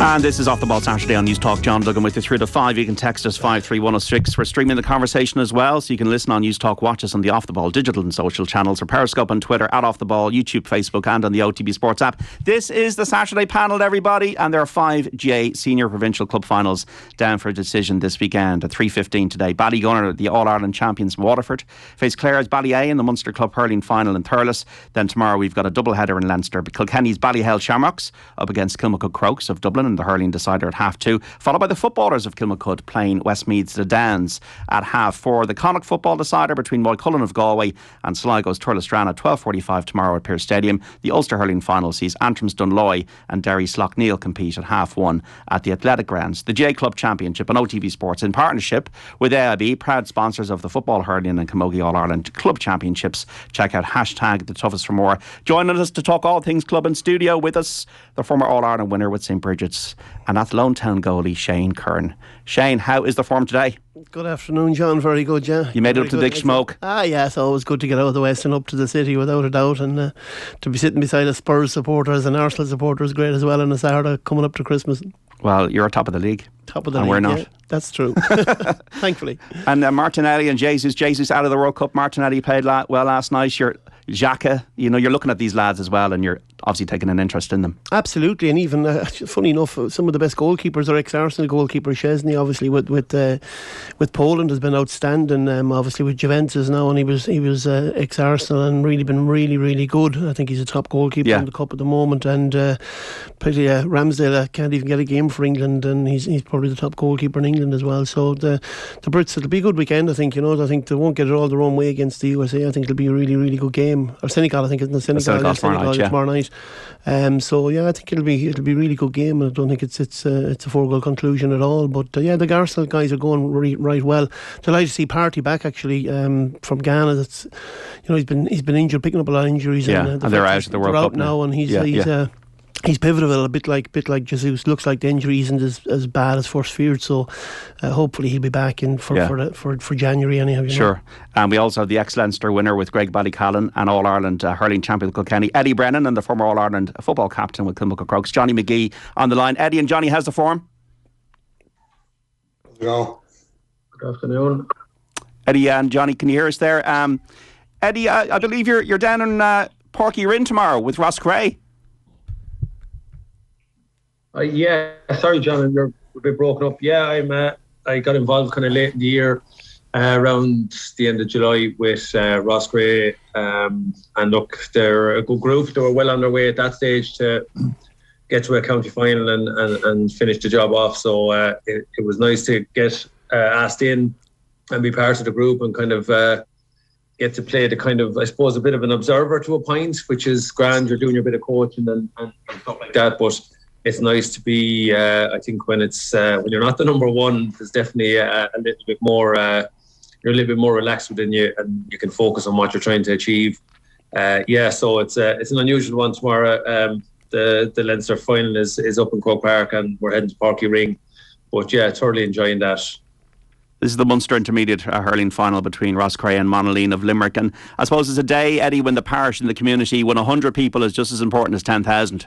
And this is Off the Ball Saturday on News Talk. John Duggan with you through to 5. You can text us 53106. We're streaming the conversation as well, so you can listen on News Talk, watch us on the Off the Ball digital and social channels, or Periscope on Twitter, at Off the Ball, YouTube, Facebook, and on the OTB Sports app. This is the Saturday panel, everybody, and there are 5 GA Senior Provincial Club finals down for a decision this weekend at 3:15 today. Ballygunner, the All-Ireland champions Waterford, face Clare's Ballya in the Munster Club hurling final in Thurles. Then tomorrow we've got a double header in Leinster. Kilkenny's Ballyhale Shamrocks up against Kilmacud Crokes of Dublin in the hurling decider at 2:30, followed by the footballers of Kilmacud playing Westmeath's The Downs at 4:30. The Connacht football decider between Moycullen of Galway and Sligo's Tourlestrane at 12:45 tomorrow at Pearse Stadium. The Ulster hurling final sees Antrum's Dunloy and Derry Slough-Neil compete at 1:30 at the Athletic Grounds. The J Club Championship on OTB Sports in partnership with AIB, proud sponsors of the Football Hurling and Camogie All-Ireland Club Championships. Check out #TheToughest for more. Joining us to talk all things club in studio with us, the former All-Ireland winner with St Brigids, and that's Lone Town goalie Shane Curran. Shane, how is the form today? Good afternoon, John. Very good, yeah. You made it up to Big Smoke? Yeah, it's always good to get out of the West and up to the city, without a doubt. And to be sitting beside a Spurs supporter as an Arsenal supporter is great as well on a Saturday coming up to Christmas. Well, you're top of the league. Top of the league, we're not. Yeah, that's true. Thankfully. And Martinelli and Jesus out of the World Cup. Martinelli played well last night. Xhaka, you're looking at these lads as well, and you're obviously taking an interest in them. Absolutely, and even funny enough, some of the best goalkeepers are ex-Arsenal goalkeeper. Chesney, obviously with Poland, has been outstanding. Obviously with Juventus now, and he was ex-Arsenal and really been really good. I think he's a top goalkeeper in the cup at the moment. And probably Ramsdale can't even get a game for England, and he's probably the top goalkeeper in England as well. So the Brits, it'll be a good weekend. I think I think they won't get it all their own way against the USA. I think it'll be a really good game. Or Senegal, I think, isn't it? Senegal tomorrow night. So yeah, I think it'll be a really good game, and I don't think it's a 4-goal conclusion at all. But the Arsenal guys are going right well. Delighted to see Partey back actually from Ghana. That's he's been injured, picking up a lot of injuries. And they're out of the World Cup now, and he's pivotal, a bit like Jesus. Looks like the injury isn't as bad as first feared, so hopefully he'll be back in for January anyhow. Sure. And we also have the ex-Leinster winner with Graigue-Ballycallan and All-Ireland hurling champion with Kilkenny, Eddie Brennan, and the former All-Ireland football captain with Kilmacud Crokes, Johnny Magee, on the line. Eddie and Johnny, how's the form? Good afternoon. Eddie and Johnny, can you hear us there? Eddie, I believe you're down in Páirc Uí Rinn tomorrow with Ross Gray. Yeah, sorry, John, you're a bit broken up. Yeah, I got involved kind of late in the year, around the end of July with Ross Gray, and look, they're a good group. They were well on their way at that stage to get to a county final and finish the job off. So it was nice to get asked in and be part of the group and kind of get to play the kind of, I suppose, a bit of an observer to a point, which is grand. You're doing your bit of coaching and stuff like that, but it's nice to be, I think, when you're not the number one, there's definitely a little bit more, you're a little bit more relaxed within you, and you can focus on what you're trying to achieve. So it's an unusual one tomorrow. The Leinster final is up in Croke Park, and we're heading to Páirc Uí Rinn. But yeah, thoroughly enjoying that. This is the Munster Intermediate hurling final between Ross Gray and Monaleen of Limerick. And I suppose it's a day, Eddie, when the parish and the community, when 100 people is just as important as 10,000.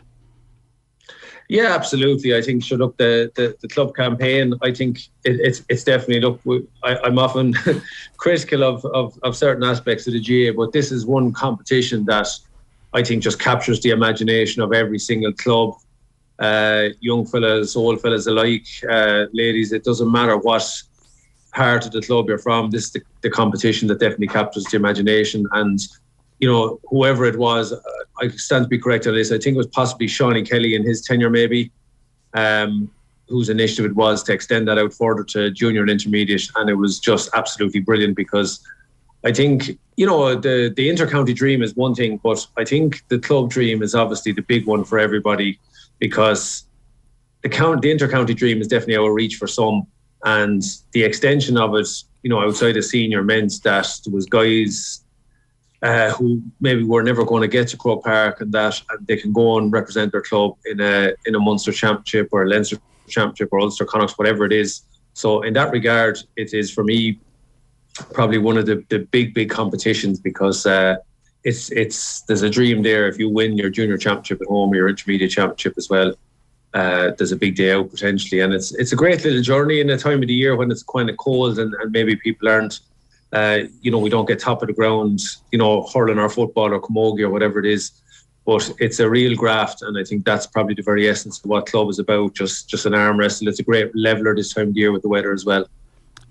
Yeah, absolutely. I think the club campaign, I think it's definitely, I'm often critical of certain aspects of the GA, but this is one competition that I think just captures the imagination of every single club, young fellas, old fellas alike, ladies. It doesn't matter what part of the club you're from. This is the competition that definitely captures the imagination. And whoever it was, I stand to be corrected on this. I think it was possibly Shawnee Kelly in his tenure, maybe, whose initiative it was to extend that out further to junior and intermediate, and it was just absolutely brilliant. Because I think the inter-county dream is one thing, but I think the club dream is obviously the big one for everybody, because the inter-county dream is definitely out of reach for some, and the extension of it, outside of senior, meant that there was guys who maybe were never going to get to Croke Park, and they can go and represent their club in a Munster Championship or a Leinster Championship or Ulster Connacht, whatever it is. So in that regard, it is for me probably one of the big competitions, because there's a dream there if you win your junior championship at home or your intermediate championship as well. there's a big day out potentially, and it's a great little journey in a time of the year when it's kind of cold and maybe people aren't, we don't get top of the ground, hurling our football or camogie or whatever it is. But it's a real graft, and I think that's probably the very essence of what club is about, just an arm wrestle. It's a great leveller this time of the year with the weather as well.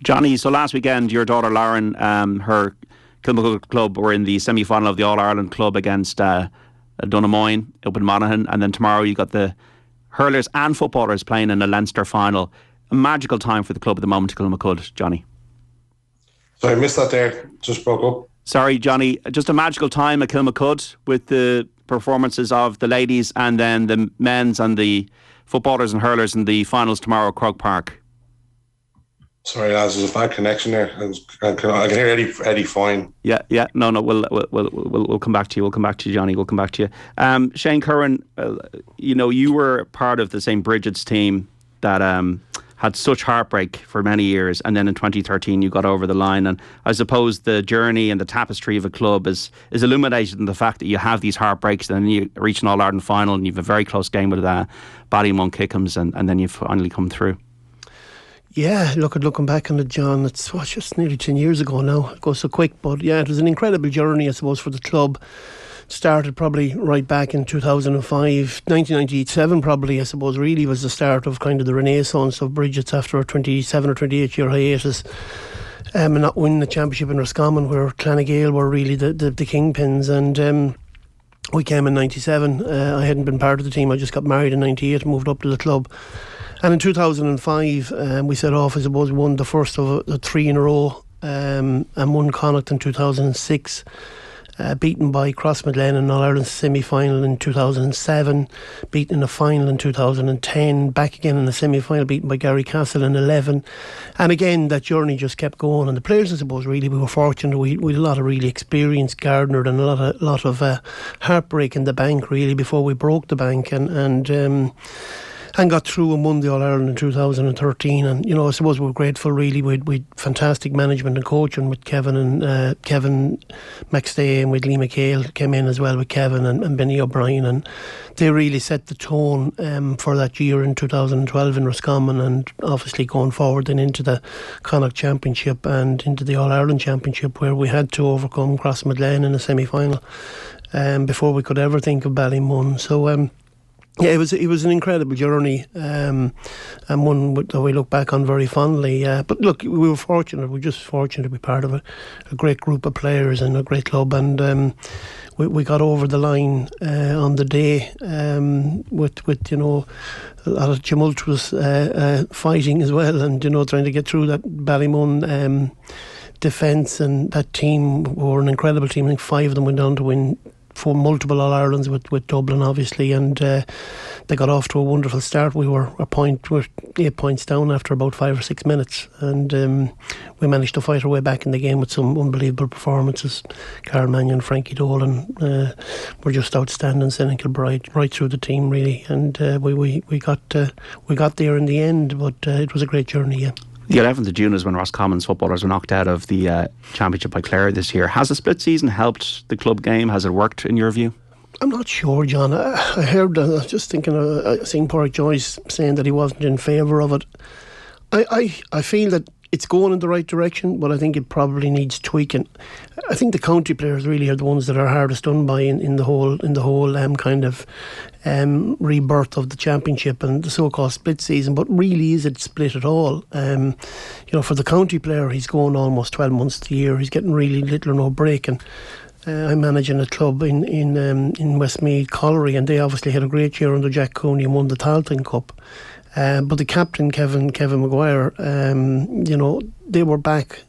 Johnny, so last weekend your daughter Lauren, her Kilmacud club were in the semi-final of the All-Ireland club against Donamoyne up in Monaghan, and then tomorrow you got the hurlers and footballers playing in a Leinster final. A magical time for the club at the moment, Kilmacud, Johnny. Sorry, I missed that there. Just broke up. Sorry, Johnny. Just a magical time at Kilmacud with the performances of the ladies and then the men's and the footballers and hurlers in the finals tomorrow at Croke Park. Sorry, lads, there's a bad connection there. I can hear Eddie fine. Yeah. No, we'll come back to you. We'll come back to you, Johnny. We'll come back to you. Shane Curran, you were part of the St Brigids team that had such heartbreak for many years, and then in 2013 you got over the line. And I suppose the journey and the tapestry of a club is illuminated in the fact that you have these heartbreaks, and then you reach an All-Ireland final, and you have a very close game with Ballymun-Kickhams, and then you finally come through. Yeah, looking back on it, John, it's just nearly 10 years ago now. It goes so quick, but yeah, it was an incredible journey, I suppose, for the club. Started probably right back in 2005, 1997 probably, I suppose, really was the start of kind of the renaissance of Brigids after a 27 or 28 year hiatus, and not winning the championship in Roscommon, where Clanagale were really the kingpins. And we came in 97. I hadn't been part of the team. I just got married in 98 and moved up to the club. And in 2005 we set off, I suppose, we won the first of the three in a row, and won Connacht in 2006. Beaten by Crossmaglen in All-Ireland semi-final in 2007, beaten in a final in 2010, back again in the semi-final, beaten by Garrycastle in 11. And again, that journey just kept going. And the players, I suppose, really, we were fortunate. We had a lot of really experienced garnered and a lot of heartbreak in the bank, really, before we broke the bank. And got through and won the All-Ireland in 2013. And, I suppose we're grateful, really. We'd fantastic management and coaching with Kevin McStay, and with Lee McHale came in as well with Kevin and Benny O'Brien. And they really set the tone for that year in 2012 in Roscommon, and obviously going forward then into the Connacht Championship and into the All-Ireland Championship, where we had to overcome Crossmaglen in the semi-final before we could ever think of Ballymun. So, yeah, it was an incredible journey, and one that we look back on very fondly. But look, we were fortunate. We were just fortunate to be part of a great group of players and a great club, and we got over the line on the day with a lot of tumultuous fighting as well, and trying to get through that Ballymun defence. And that team were an incredible team. I think 5 of them went on to win 4 multiple All-Irelands with Dublin, obviously, and they got off to a wonderful start. We were 8 points down after about 5 or 6 minutes, and we managed to fight our way back in the game with some unbelievable performances. Carl Mannion, Frankie Dolan were just outstanding. Senan Kilbride right through the team, really, and we got there in the end. But it was a great journey. Yeah. The 11th of June is when Roscommon's footballers were knocked out of the championship by Clare this year. Has a split season helped the club game? Has it worked in your view? I'm not sure, John. I heard, I was just thinking, I seen Pádraig Joyce saying that he wasn't in favour of it. I feel that it's going in the right direction, but I think it probably needs tweaking. I think the county players really are the ones that are hardest done by in the whole kind of rebirth of the championship and the so-called split season. But really, is it split at all? For the county player, he's going almost 12 months a year. He's getting really little or no break. And I'm managing a club in Westmeath Colliery, and they obviously had a great year under Jack Cooney and won the Tailteann Cup. But the captain, Kevin Maguire, they were back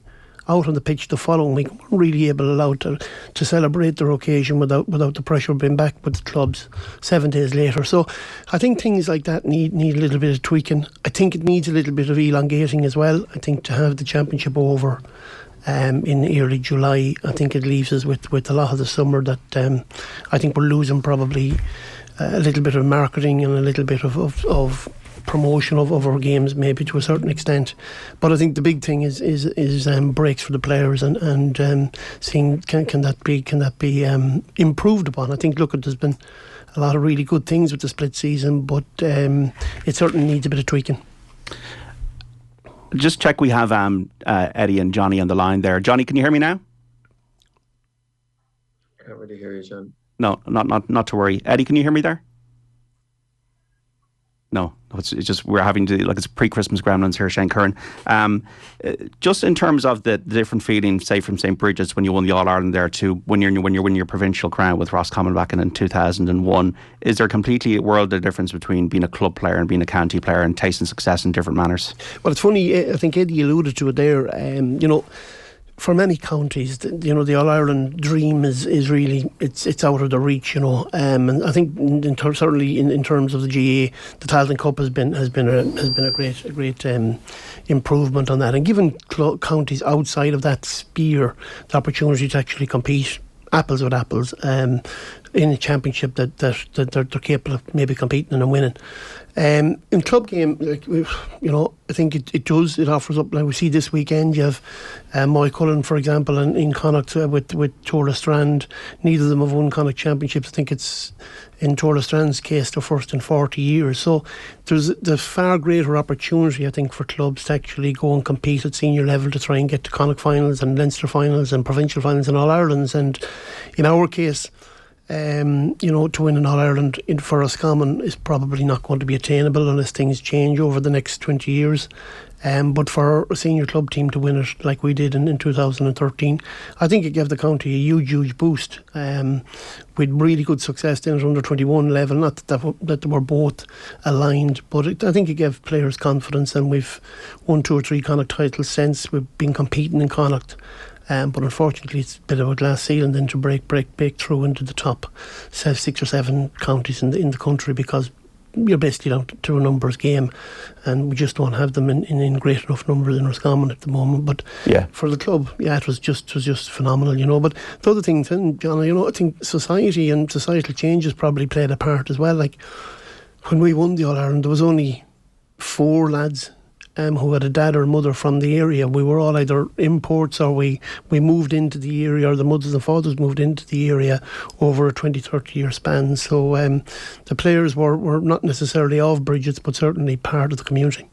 out on the pitch the following week, weren't really allowed to celebrate their occasion without the pressure of being back with the clubs 7 days later. So I think things like that need a little bit of tweaking. I think it needs a little bit of elongating as well. I think to have the championship over in early July, I think it leaves us with a lot of the summer that I think we're losing probably a little bit of marketing and a little bit of promotion of our games, maybe to a certain extent. But I think the big thing is breaks for the players and seeing can that be improved upon. I think there's been a lot of really good things with the split season, but it certainly needs a bit of tweaking. Just check we have Eddie and Johnny on the line there. Johnny, can you hear me now? I can't really hear you, John. No, not to worry. Eddie, can you hear me there? No, it's just we're having to, like, it's pre-Christmas gremlins here, Shane Curran. Just in terms of the different feelings, say from St Brigids when you won the All Ireland there to when you're winning your provincial crown with Roscommon back in 2001, is there completely a world of difference between being a club player and being a county player and tasting success in different manners? Well, it's funny. I think Eddie alluded to it there. For many counties, the All Ireland dream is really it's out of the reach, and I think certainly in terms of the GA, the Tailteann Cup has been a great improvement on that, and given counties outside of that sphere the opportunity to actually compete apples with apples in a championship that they're capable of maybe competing and winning. In club game, I think it offers up, like we see this weekend. You have Moycullen, for example, in Connacht with Tourlestrane. Neither of them have won Connacht championships. I think it's in Tourlestrane's case the first in 40 years. So there's the far greater opportunity, I think, for clubs to actually go and compete at senior level to try and get to Connacht finals and Leinster finals and provincial finals and All Irelands. And in our case, to win an All Ireland for Roscommon is probably not going to be attainable unless things change over the next 20 years. But for a senior club team to win it like we did in 2013, I think it gave the county a huge boost, with really good success then at under 21 level. Not that they were both aligned, but I think it gave players confidence, and we've won 2 or 3 Connacht titles since. We've been competing in Connacht. But unfortunately it's a bit of a glass ceiling then to break through into the top 6 or 7 counties in the country, because you're basically down to a numbers game, and we just don't have them in great enough numbers in Roscommon at the moment. But for the club, it was just phenomenal, But the other thing, John, I think society and societal changes probably played a part as well. Like when we won the All Ireland, there was only 4 lads who had a dad or mother from the area. We were all either imports, or we moved into the area, or the mothers and fathers moved into the area over a 20-30 year span. So the players were not necessarily of Brigids, but certainly part of the community.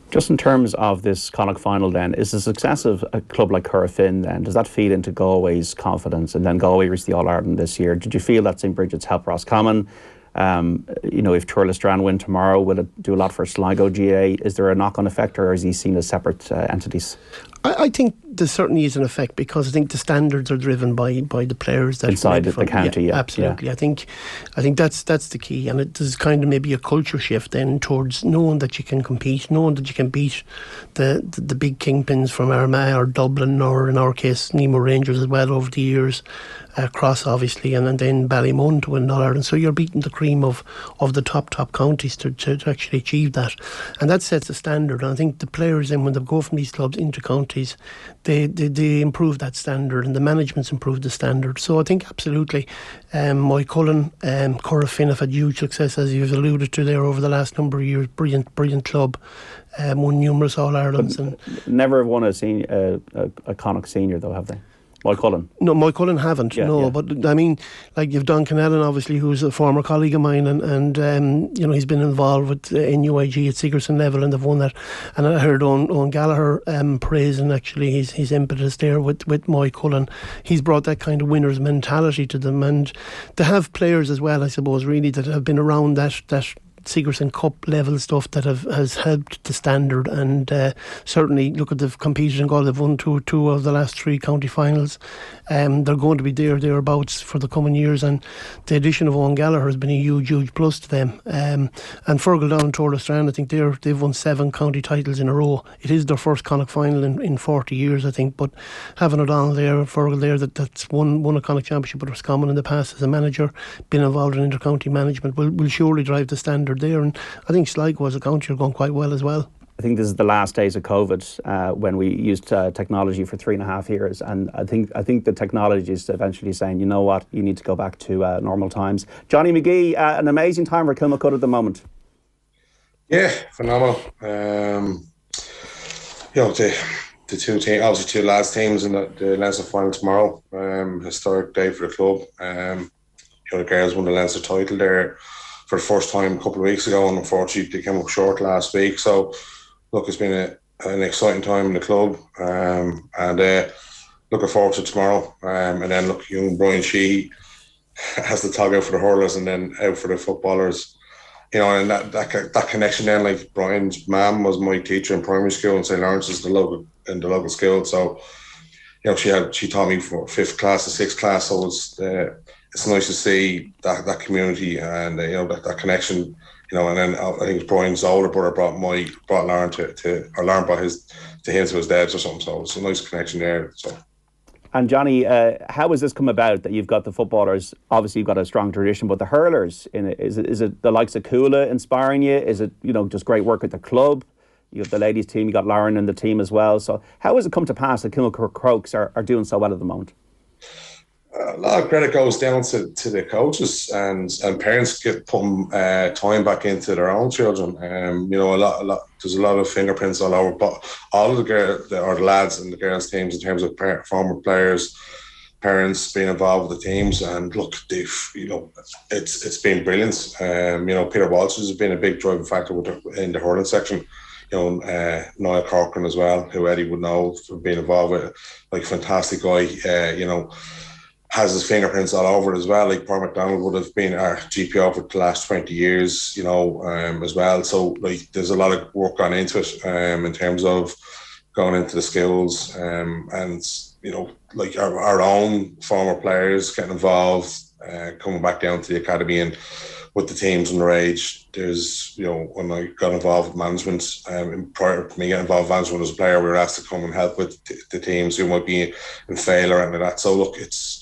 Just in terms of this Connacht final then, is the success of a club like Currafin then, does that feed into Galway's confidence? And then Galway reached the All Ireland this year. Did you feel that St Brigids helped Roscommon? If Tourlestrane win tomorrow, will it do a lot for Sligo GA? Is there a knock-on effect, or is he seen as separate entities? I think there certainly is an effect, because I think the standards are driven by the players that inside the county. Absolutely. I think that's the key, and there's kind of maybe a culture shift then towards knowing that you can compete, knowing that you can beat the big kingpins from Armagh or Dublin, or in our case Nemo Rangers as well over the years. Cross obviously, and then Ballymun to win All Ireland. So you're beating the cream of the top counties to actually achieve that, and that sets a standard. And I think the players then, when they go from these clubs into counties, they improve that standard, and the management's improved the standard. So I think absolutely, Moycullen, Currafin have had huge success, as you've alluded to there, over the last number of years. Brilliant club. Won numerous All Irelands, and never have won a Connacht senior though, have they? Moycullen? No, Moycullen haven't. But I mean, like you've Duncan Allen, obviously, who's a former colleague of mine, and he's been involved with NUIG at Sigerson level, and they've won that. And I heard Owen Gallagher praising actually his impetus there with Moycullen. He's brought that kind of winner's mentality to them, and they have players as well, I suppose, really, that have been around that Sigerson Cup level stuff that has helped the standard, and certainly look at they've competed in Galway. They've won two of the last 3 county finals. They're going to be thereabouts for the coming years, and the addition of Owen Gallagher has been a huge plus to them. And Fergal down in Tourlestrane, I think they've won 7 county titles in a row. It is their first Connacht final in 40 years, I think, but having O'Donnell there, Fergal there, that's won a Connacht championship with Roscommon in the past as a manager, been involved in inter-county management, will surely drive the standard there. And I think Sligo as a county are going quite well as well. I think this is the last days of COVID, when we used technology for 3.5 years, and I think the technology is eventually saying, you know what, you need to go back to normal times. Johnny Magee, an amazing time for Kilmacud at the moment. Yeah, phenomenal. The two teams, obviously 2 lads teams in the Leinster final tomorrow. Historic day for the club. the girls won the Leinster title there for the first time a couple of weeks ago, and unfortunately they came up short last week. So look, it's been an exciting time in the club, and looking forward to tomorrow. And then look, young Brian Sheehy has the tug out for the hurlers and then out for the footballers. And that connection then, like Brian's mum was my teacher in primary school in St Lawrence's, the local school. So she taught me from 5th class to 6th class. So it's nice to see that community and that connection. And then I think Brian's older brother brought Lauren Lauren brought his to his dad's or something. So it's a nice connection there. So. And Johnny, how has this come about that you've got the footballers? Obviously, you've got a strong tradition, but the hurlers in it, is it the likes of Coola inspiring you? Is it just great work at the club? You have the ladies' team, you got Lauren in the team as well. So how has it come to pass that Kilmacud Crokes are doing so well at the moment? A lot of credit goes down to the coaches and parents putting time back into their own children. There's a lot of fingerprints all over, but all of the lads and the girls' teams in terms of former players, parents being involved with the teams, and look, it's been brilliant. Peter Walsh has been a big driving factor in the hurling section. Niall Corcoran as well, who Eddie would know from being involved with, like fantastic guy. Has his fingerprints all over it as well. Like Paul McDonald would have been our GPO for the last 20 years, as well. So like there's a lot of work gone into it in terms of going into the skills and like our own former players getting involved, coming back down to the academy and with the teams underage. There's, when I got involved with management, prior to me getting involved with management as a player, we were asked to come and help with the teams who might be in fail or anything like that. So look, it's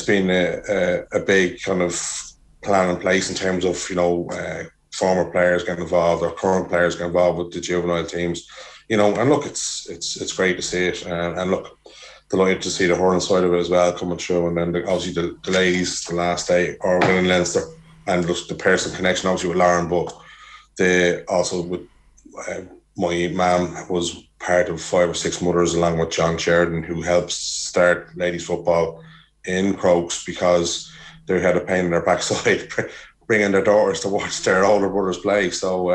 been a big kind of plan in place in terms of, former players getting involved or current players getting involved with the juvenile teams, and look, it's great to see it. And look, delighted to see the hurling side of it as well coming through. And then obviously the ladies, the last day, are winning Leinster. And just the personal connection obviously with Lauren, but also with my mum was part of 5 or 6 mothers along with John Sheridan, who helped start ladies football in Crokes because they had a pain in their backside bringing their daughters to watch their older brothers play. So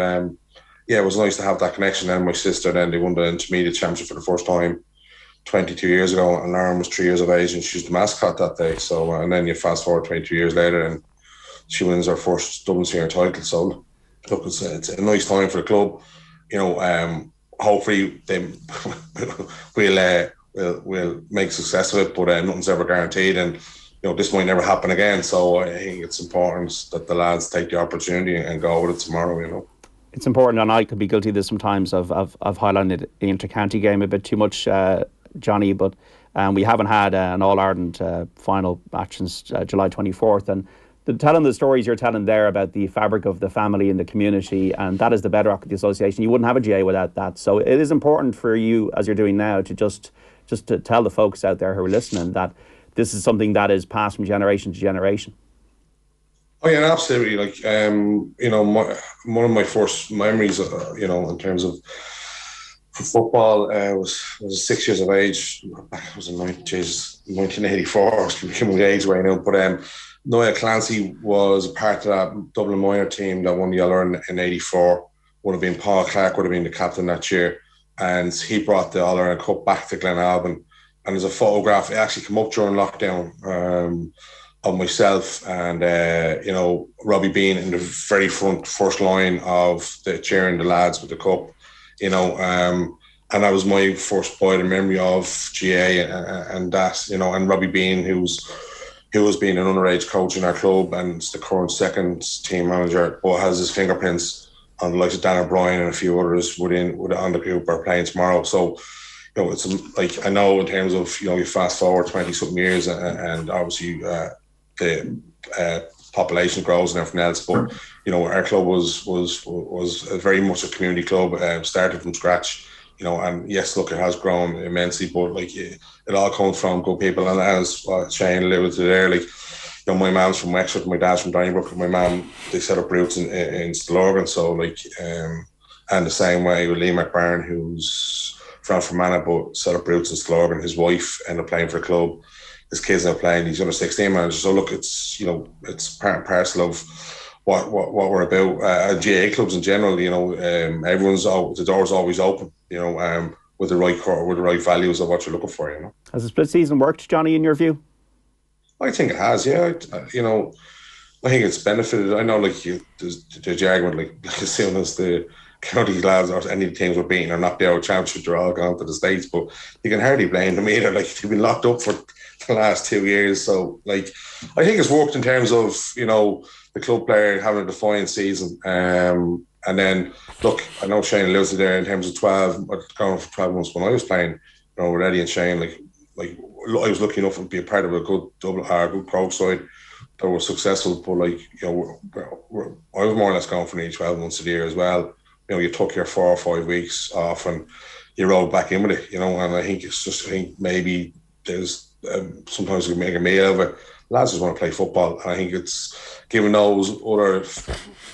it was nice to have that connection. And my sister, then they won the intermediate championship for the first time 22 years ago, and Lauren was 3 years of age and she was the mascot that day. So and then you fast forward 22 years later and she wins her first Dublin senior title. So look, it's a nice time for the club. Hopefully they we'll make success of it, but nothing's ever guaranteed, and this might never happen again. So I think it's important that the lads take the opportunity and go with it tomorrow. It's important, and I could be guilty of this sometimes of highlighting the inter-county game a bit too much, Johnny, but we haven't had an All-Ireland final match since July 24th, and telling the stories you're telling there about the fabric of the family and the community, and that is the bedrock of the association. You wouldn't have a GA without that. So it is important for you, as you're doing now, to just to tell the folks out there who are listening that this is something that is passed from generation to generation. Oh yeah, absolutely. Like one of my first memories, in terms of football, was 6 years of age. It was in 1984. I was becoming the age right now, but Noah Clancy was a part of that Dublin minor team that won the All-Ireland in '84. Would have been Paul Clark, would have been the captain that year. And he brought the All-Ireland Cup back to Glenalbin. And there's a photograph, it actually came up during lockdown, of myself and, Robbie Bean in the very first line of the cheering the lads with the cup, and that was my first boiling memory of GA and that, and Robbie Bean, who was being an underage coach in our club and is the current second team manager, but has his fingerprints on the likes of Dan O'Brien and a few others on the group are playing tomorrow. So, it's like, I know in terms of, you fast forward 20-something years and obviously the population grows and everything else, but, our club was very much a community club, started from scratch, and yes, look, it has grown immensely, but like it all comes from good people. And as Shane alluded to there, like, my mom's from Wexford, my dad's from Donnybrook, and my mom, they set up roots in Stillorgan. So like, and the same way with Lee McBarn, who's from Fermanagh but set up roots in Stillorgan. His wife ended up playing for the club. his kids now playing these under 16 managers. So look, it's it's part and parcel of what we're about. GA clubs in general, the door's always open. With the right values of what you're looking for. Has the split season worked, Johnny, in your view? I think it has. Yeah. I think it's benefited. I know, there's argument, as soon as the county lads or any teams were beaten or knocked out of championship, they're all gone to the States. But you can hardly blame them either. They've been locked up for the last 2 years. So, I think it's worked in terms of, the club player having a defiant season. And then, look, I know Shane lives there in terms of 12 months when I was playing, with Eddie and Shane. I was lucky enough to be a part of a good good Crokes side that was successful. But I was more or less gone for nearly 12 months of the year as well. You took your 4 or 5 weeks off and you rolled back in with it. And I think maybe there's sometimes you can make a meal of it. Lads just want to play football, and I think it's giving those other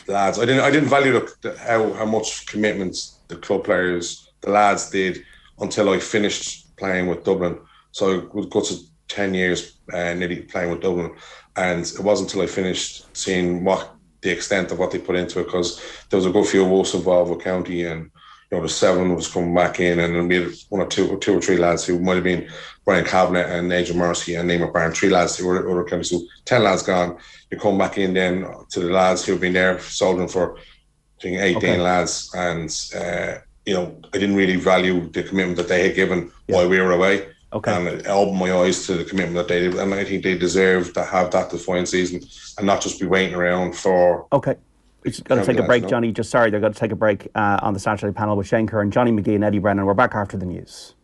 lads. I didn't value how much commitments the club players, the lads, did until I finished playing with Dublin. So it was got to 10 years nearly playing with Dublin, and it wasn't until I finished seeing what the extent of what they put into it, because there was a good few of us involved with county, and the 7 was coming back in, and then we had one or two or three lads who might have been Brian Cabinet and Nigel Mercy and Nate McBarn, 3 lads who were other counties. So 10 lads gone. You come back in then to the lads who've been there soldiering for, I think, 18 lads, and I didn't really value the commitment that they had given while we were away. Okay. And it opened my eyes to the commitment that they did, and I think they deserve to have that defiant season and not just be waiting around for. Okay. We're just going to take a break, Johnny. They're going to take a break on the Saturday panel with Shane Curran, Johnny Magee and Eddie Brennan. We're back after the news.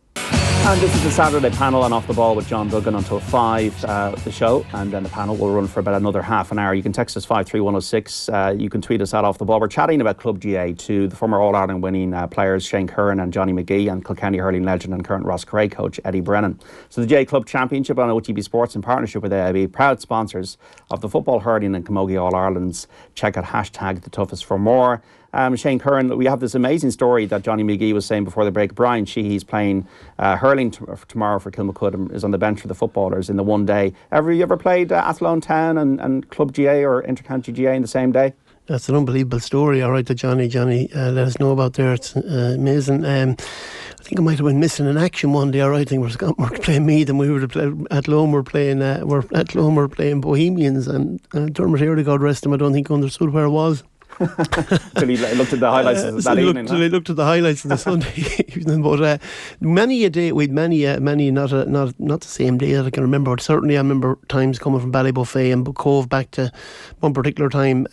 And this is the Saturday panel on Off the Ball with John Duggan until 5, the show, and then the panel will run for about another half an hour. You can text us 53106. You can tweet us at Off the Ball. We're chatting about Club GA to the former All-Ireland winning players Shane Curran and Johnny Magee, and Kilkenny hurling legend and current Ross Craig coach Eddie Brennan. So the GA Club Championship on OTB Sports in partnership with AIB, proud sponsors of the football hurling and camogie All-Irelands. Check out #TheToughest for more. Shane Curran, we have this amazing story that Johnny Magee was saying before the break. Brian Sheehy's playing hurling tomorrow for Kilmacud and is on the bench for the footballers in the one day. Have you ever played Athlone Town and Club GA or Intercounty GA in the same day? That's an unbelievable story, all right, that Johnny let us know about there. It's amazing. I think I might have been missing in action one day, all right. I think we're playing Meath and we were Athlone we're playing Bohemians, and Dermot Early, God rest him, I don't think he understood where it was. Till he looked at the highlights of that evening. Till he looked at the highlights of the Sunday evening. But many a day, we'd many not the same day that I can remember, but certainly I remember times coming from Ballybuffet and Cove back to one particular time,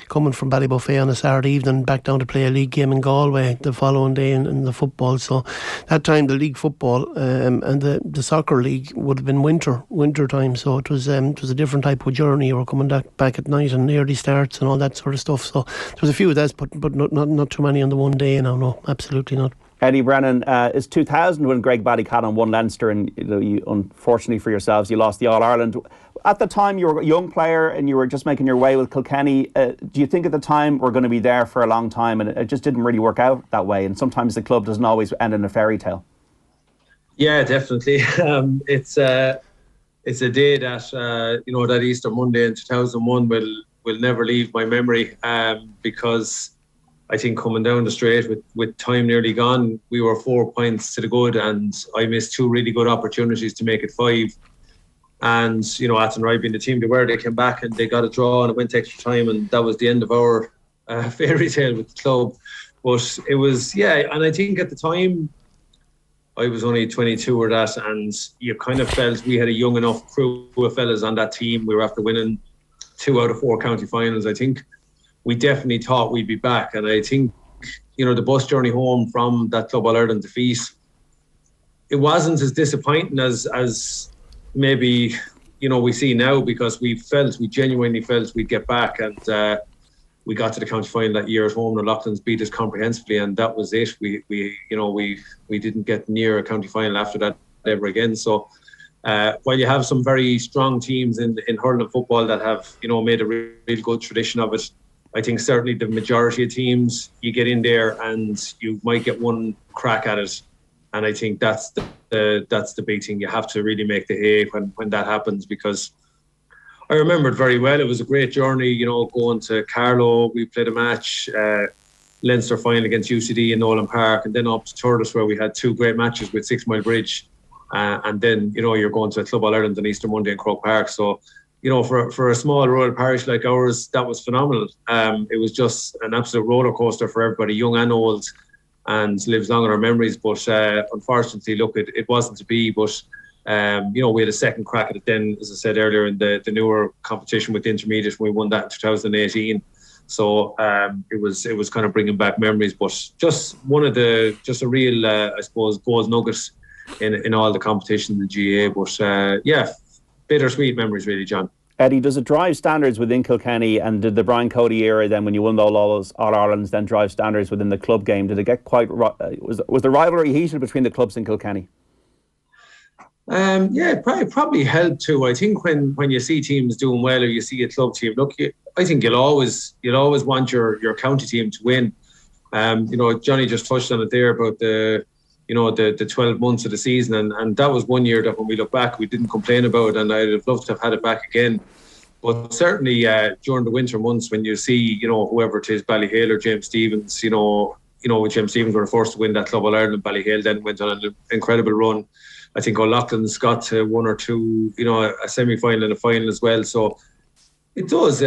coming from Ballybuffet on a Saturday evening back down to play a league game in Galway the following day in the football. So that time the league football and the soccer league would have been winter time. So it was a different type of journey. You were coming back at night and early starts and all that sort of stuff. So there was a few of those, but not too many on the one day. No, absolutely not. Eddie Brennan, is 2000 when Graigue-Ballycallan won Leinster, and you, unfortunately for yourselves, you lost the All-Ireland. At the time, you were a young player and you were just making your way with Kilkenny. Do you think at the time we're going to be there for a long time, and it just didn't really work out that way? And sometimes the club doesn't always end in a fairy tale. Yeah, definitely. It's a day that that Easter Monday in 2001 will never leave my memory, because I think coming down the straight with time nearly gone, we were 4 points to the good, and I missed 2 really good opportunities to make it 5. And Athenry being the team they were, they came back and they got a draw and it went to extra time, and that was the end of our fairy tale with the club. But it was, and I think at the time I was only 22 or that, and you kind of felt we had a young enough crew of fellas on that team. We were after winning 2 out of 4 county finals. I think we definitely thought we'd be back, and I think the bus journey home from that Club All-Ireland defeat, it wasn't as disappointing as maybe we see now, because we genuinely felt we'd get back, and we got to the county final that year at home, and Loughlin's beat us comprehensively, and that was it. We didn't get near a county final after that ever again. So while you have some very strong teams in hurling and football that have made a really good tradition of it, I think certainly the majority of teams, you get in there and you might get one crack at it, And I think that's the big thing. You have to really make the hay when that happens, because I remember it very well. It was a great journey, you know, going to Carlow. We played a match, Leinster final against UCD in Nolan Park, and then up to Tourlestrane, where we had 2 great matches with 6 Mile Bridge. And then, you know, you're going to a Club All Ireland on Easter Monday in Croke Park. So, you know, for a small rural parish like ours, that was phenomenal. It was just an absolute roller coaster for everybody, young and old, and lives long in our memories. But unfortunately, look, it wasn't to be. But you know, we had a second crack at it then, as I said earlier, in the newer competition with the intermediate. We won that in 2018. So it was kind of bringing back memories. But just a real, I suppose, gold nugget in all the competition in the GAA. But yeah, bittersweet memories, really, John. Eddie, does it drive standards within Kilkenny, and did the Brian Cody era then, when you won all those All-Irelands, then drive standards within the club game? Did it get quite, was the rivalry heated between the clubs in Kilkenny? Yeah, it probably helped too. I think when you see teams doing well, or you see a club team, look, I think you'll always want your county team to win. You know, Johnny just touched on it there about the 12 months of the season, and that was one year that when we look back, we didn't complain about, and I'd have loved to have had it back again. But certainly during the winter months, when you see, you know, whoever it is, Ballyhale or James Stephens, you know, James Stephens were forced to win that Club All Ireland. Ballyhale then went on an incredible run. I think O'Loughlin's got to 1 or 2, you know, a semi-final and a final as well. So it does.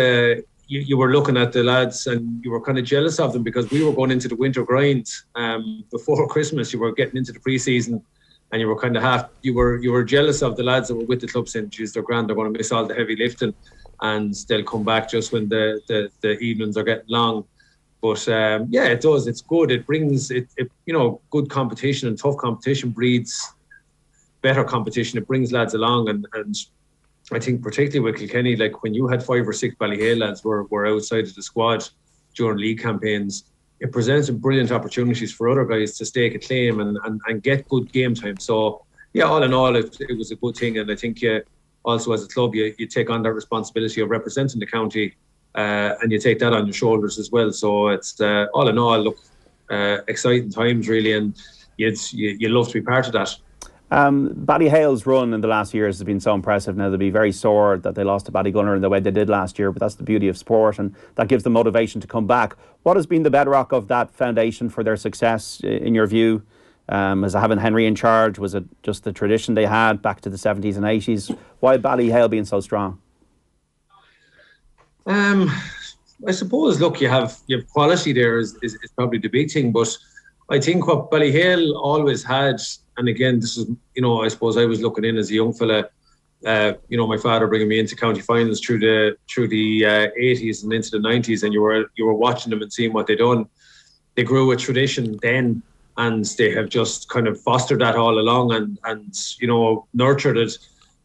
You were looking at the lads and you were kind of jealous of them, because we were going into the winter grind before Christmas. You were getting into the pre-season, and you were kind of you were jealous of the lads that were with the club, saying, geez, they're grand, they're going to miss all the heavy lifting, and they'll come back just when the evenings are getting long. But yeah, it does. It's good. It brings it. You know, good competition and tough competition breeds better competition. It brings lads along, and I think particularly with Kilkenny, like when you had 5 or 6 Ballyhale lads were outside of the squad during league campaigns, it presents some brilliant opportunities for other guys to stake a claim and get good game time. So yeah, all in all, it was a good thing. And I think also as a club, you take on that responsibility of representing the county, and you take that on your shoulders as well. So it's all in all, look, exciting times really, and you love to be part of that. Ballyhale's run in the last years has been so impressive. Now they'll be very sore that they lost to Ballygunner in the way they did last year, but that's the beauty of sport, and that gives them motivation to come back. What has been the bedrock of that foundation for their success, in your view? Was it having Henry in charge? Was it just the tradition they had back to the 70s and 80s? Why Ballyhale being so strong? I suppose, look, you have quality there is probably the big thing, but I think what Ballyhale always had, and again, this is, you know, I suppose I was looking in as a young fella, you know, my father bringing me into county finals through the 80s and into the 90s, and you were watching them and seeing what they done. They grew a tradition then, and they have just kind of fostered that all along and you know, nurtured it,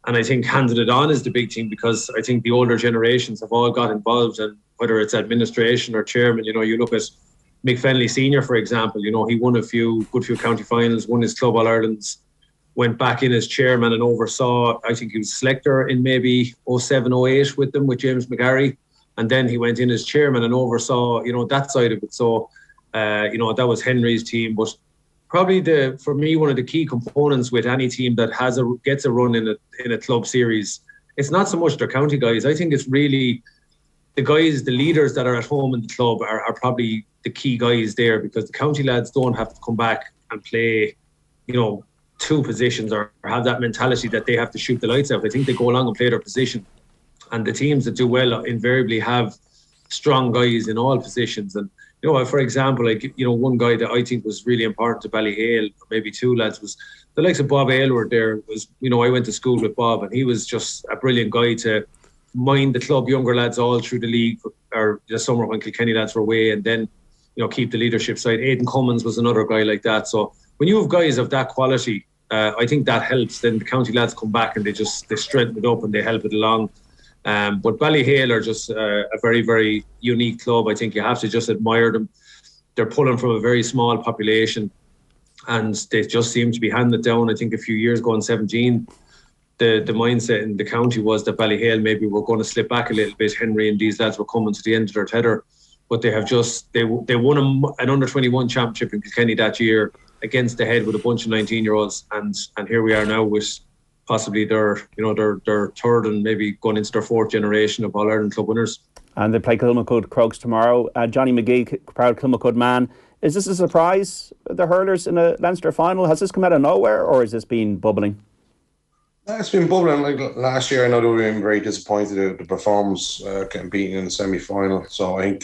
and I think handed it on is the big thing, because I think the older generations have all got involved, and whether it's administration or chairman, you know, you look at Mick Fennelly Senior, for example, you know, he won a good few county finals, won his Club All-Irelands, went back in as chairman and oversaw, I think he was selector in maybe 07, 08 with them, with James McGarry. And then he went in as chairman and oversaw, you know, that side of it. So, you know, that was Henry's team. But probably for me, one of the key components with any team that gets a run in a club series, it's not so much their county guys. I think it's really the guys, the leaders that are at home in the club are probably the key guys there, because the county lads don't have to come back and play, you know, 2 positions or have that mentality that they have to shoot the lights out. I think they go along and play their position. And the teams that do well invariably have strong guys in all positions. And, you know, for example, like, you know, one guy that I think was really important to Ballyhale, maybe 2 lads, was the likes of Bob Aylward there. Was, you know, I went to school with Bob, and he was just a brilliant guy to mind the club younger lads all through the league, or the summer when Kilkenny lads were away, and then, you know, keep the leadership side. Aidan Cummins was another guy like that. So when you have guys of that quality, I think that helps. Then the county lads come back and they strengthen it up and they help it along. But Ballyhale are just a very, very unique club. I think you have to just admire them. They're pulling from a very small population, and they just seem to be handing it down. I think a few years ago in 17, the mindset in the county was that Ballyhale maybe were going to slip back a little bit. Henry and these lads were coming to the end of their tether. But they have they won an under-21 championship in Kilkenny that year, against the head with a bunch of 19-year-olds, and here we are now with possibly their third and maybe going into their fourth generation of All-Ireland club winners. And they play Kilmacud Crokes tomorrow. Johnny Magee, proud Kilmacud man. Is this a surprise, the hurlers in a Leinster final? Has this come out of nowhere, or has this been bubbling? It's been bubbling. Like last year, I know they were being very disappointed at the performance, getting beaten in the semi-final. So I think,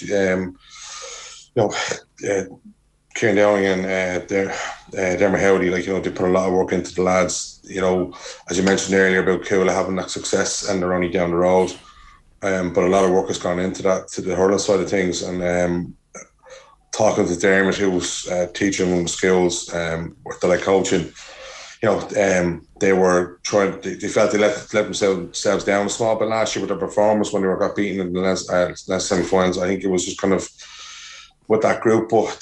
Kieran Downing and Dermot Howdy, they put a lot of work into the lads. As you mentioned earlier about Coola having that success, and they're only down the road. But a lot of work has gone into that, to the hurling side of things. And talking to Dermot, who was teaching them the skills, what they like coaching, they were trying. They felt they let themselves down a small bit last year with their performance when they got beaten in the last semi-finals. I think it was just kind of with that group. But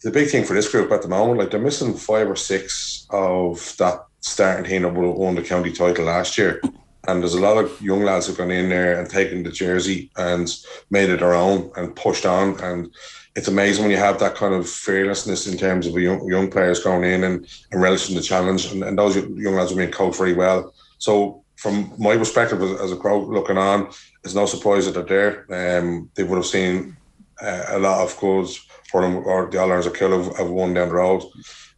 the big thing for this group at the moment, they're missing 5 or 6 of that starting team that would have won the county title last year. And there's a lot of young lads who've gone in there and taken the jersey and made it their own and pushed on. And it's amazing when you have that kind of fearlessness in terms of young players going in and relishing the challenge. And those young lads are being coached very well. So from my perspective as a crowd looking on, it's no surprise that they're there. They would have seen a lot of goals for them, or the All-Irelands or Kill have won down the road.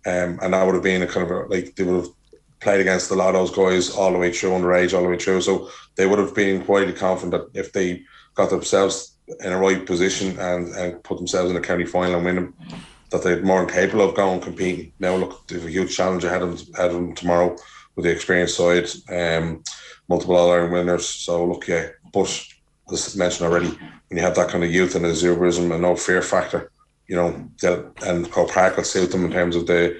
And that would have been a kind of they would have played against a lot of those guys all the way through, underage, all the way through. So they would have been quietly confident that if they got themselves in a right position and put themselves in a county final and win them, that they're more than capable of going competing. Now look, they have a huge challenge ahead of them tomorrow with the experienced side, multiple All-Ireland winners. So look, yeah, but as mentioned already, when you have that kind of youth and exuberism and no fear factor, and Croke Park will suit them in terms of the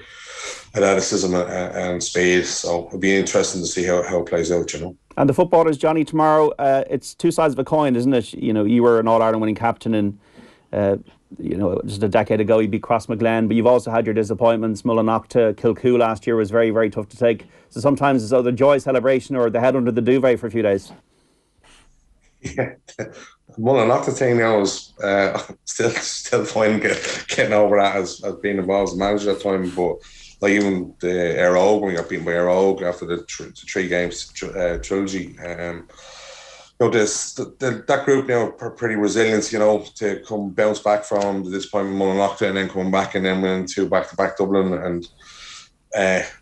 athleticism and speed. So it'll be interesting to see how it plays out, And the footballers, Johnny, tomorrow, it's two sides of a coin, isn't it? You were an All-Ireland winning captain and, just a decade ago you beat Crossmaglen, but you've also had your disappointments. Mullinock to Kilcoo last year was very, very tough to take. So sometimes it's either joy celebration or the head under the duvet for a few days. Yeah, Mullinock the thing now is still fine getting over that as being involved as a manager at the time, but even the Aerogue, when we got beaten by Aerogue after the 3 games trilogy, that group now are pretty resilient, to come bounce back from the disappointment of Mullinock and then coming back and then winning 2 back-to-back Dublin and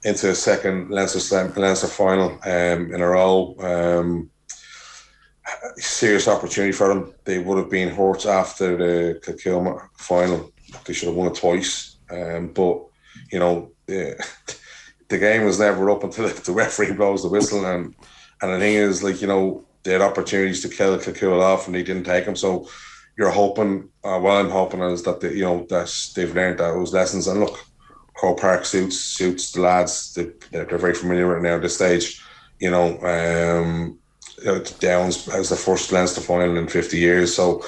into a second Leinster final in a row. Serious opportunity for them. They would have been hurt after the Kilmacud final. They should have won it twice. But the game was never up until the referee blows the whistle. And the thing is, they had opportunities to kill Kilmacud off and they didn't take them. So you're hoping, what I'm hoping is that that they've learned those lessons. And look, Croke Park suits the lads. They're very familiar with it now at this stage. Downs as the first Leinster final in 50 years. So,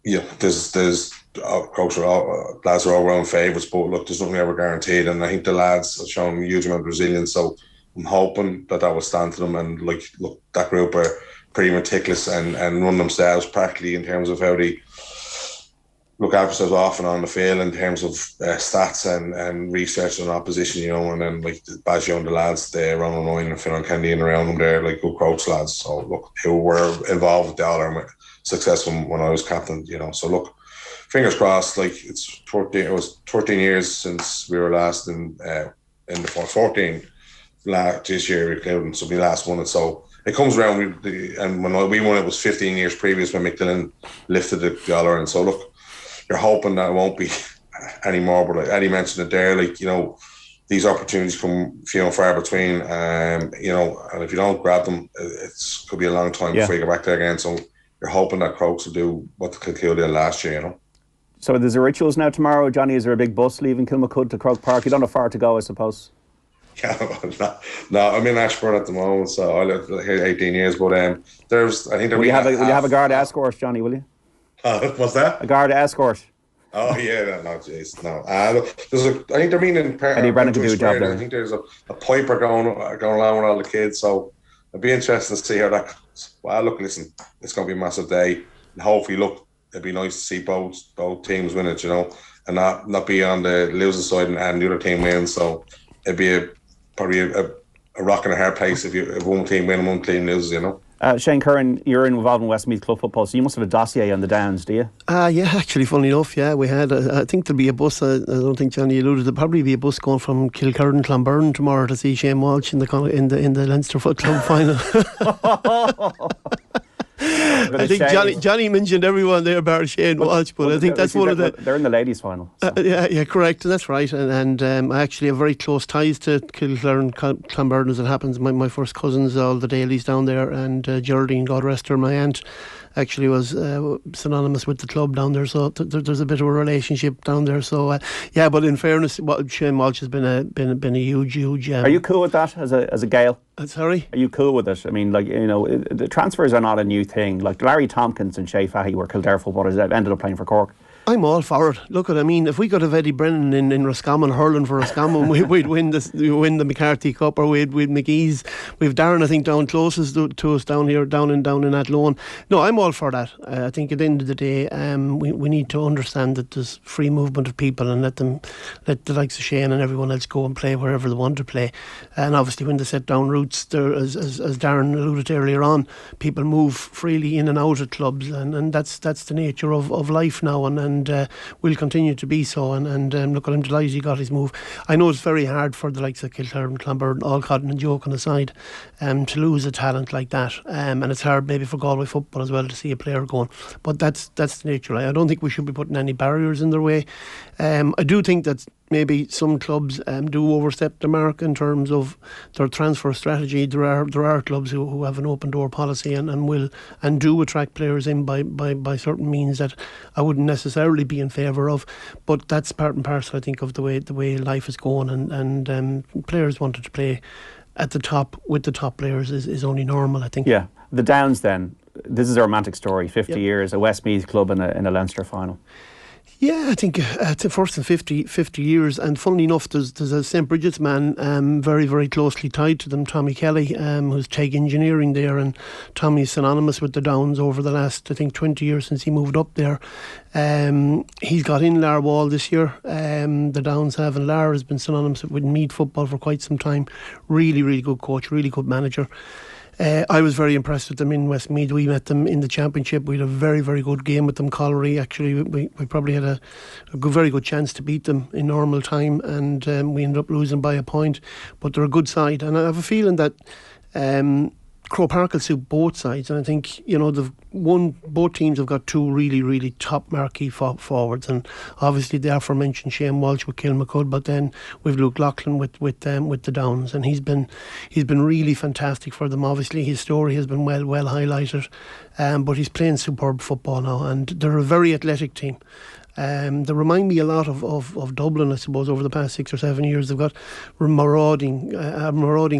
there's lads are all round favourites, but look, there's nothing ever guaranteed. And I think the lads have shown a huge amount of resilience. So I'm hoping that will stand to them. And look, that group are pretty meticulous and run themselves practically in terms of how they look after themselves off and on the field in terms of stats and research on opposition, and then Baggio and the lads, they're Ronald Ryan and Fionn Kennedy and around them there, good Crokes lads. So look, who were involved with the All-Ireland success when I was captain, So look, fingers crossed. It was 13 years since we were last in the 14 this year, including, so we last won it. So it comes around. And when we won it was 15 years previous when McDillan lifted the All-Ireland. So look, you're hoping that it won't be anymore, but like Eddie mentioned it there, these opportunities come few and far between, and if you don't grab them, it could be a long time before you get back there again. So you're hoping that Crokes will do what the Kilcoo did last year, So there's a rituals now tomorrow, Johnny. Is there a big bus leaving Kilmacud to Croke Park? You don't have far to go, I suppose. Yeah, no, I'm in Ashford at the moment, so I lived here 18 years. But I think will you have a guard escort, Johnny? Will you? What's that? A guard escort. Oh yeah, no, jeez, no. I think they're meaning Eddie Brennan could do a job there. I think there's a piper going along with all the kids, so it'd be interesting to see how that goes. Well, look, listen, it's going to be a massive day, and hopefully, look, it'd be nice to see both teams win it. and not be on the losing side and the other team wins. So it'd be probably a rock and a hard place if one team wins and one team loses, you know. Shane Curran, you're involved in Westmeath Club football, so you must have a dossier on the Downs, do you? Yeah, actually, funnily enough, yeah, we had. I think there'll be a bus. I don't think Johnny alluded. There'll probably be a bus going from Kilmacud, Clonberne tomorrow to see Shane Walsh in the Leinster Foot Club final. I think Johnny mentioned everyone there bar Shane Walsh, but I think that's one of the. They're in the ladies' final. So. Yeah, correct, and that's right. And I actually have very close ties to Kilmacud, Clonberne as it happens. My first cousins, all the Dailies down there, and Geraldine, God rest her, my aunt, actually was synonymous with the club down there. So there's a bit of a relationship down there. So yeah, but in fairness, Shane Walsh has been a huge. Are you cool with that as a Gael? Sorry? Are you cool with it? I mean, like, you know, the transfers are not a new thing. Like Larry Tompkins and Shea Fahy were Kildare footballers that ended up playing for Cork. I'm all for it. Look, I mean, if we could have Eddie Brennan in Roscommon hurling for Roscommon, we'd win the McCarthy Cup, or we'd McGee's. We've Darren, I think, down closest to us down here, down in Athlone. No, I'm all for that. I think at the end of the day, we need to understand that there's free movement of people, and let the likes of Shane and everyone else go and play wherever they want to play. And obviously, when they set down roots, there, as Darren alluded to earlier on, people move freely in and out of clubs, and that's the nature of life now, and will continue to be so. And look, I'm delighted he got his move. I know it's very hard for the likes of Kilmacud and Clonberne, Alcott and Joke on the side, to lose a talent like that. And it's hard maybe for Galway football as well to see a player going. But that's the nature. I don't think we should be putting any barriers in their way. I do think that maybe some clubs do overstep the mark in terms of their transfer strategy. There are clubs who have an open door policy and will and do attract players in by certain means that I wouldn't necessarily be in favour of. But that's part and parcel, I think, of the way life is going, and players wanted to play at the top with the top players is only normal, I think. Yeah, the Downs then. This is a romantic story. 50 years, a Westmeath club in a Leinster final. Yeah, I think it's the first in 50 years, and funnily enough, there's a St Brigids man very, very closely tied to them, Tommy Kelly, who's Teg Engineering there, and Tommy's synonymous with the Downs over the last, I think, 20 years since he moved up there. He's got in Lar Wall this year. The Downs have, and Lar has been synonymous with Meath football for quite some time. Really, really good coach, really good manager. I was very impressed with them in Westmeath. We met them in the championship. We had a very, very good game with them. Collery, actually, we probably had a very good chance to beat them in normal time, and we ended up losing by a point. But they're a good side, and I have a feeling that Croke Park will suit both sides, and I think, you know, both teams have got two really, really top marquee forwards, and obviously the aforementioned Shane Walsh with Kilmacud, but then we've Luke Loughlin with the Downs, and he's been really fantastic for them. Obviously his story has been well highlighted, but he's playing superb football now, and they're a very athletic team. They remind me a lot of Dublin, I suppose, over the past 6 or 7 years. They've got a marauding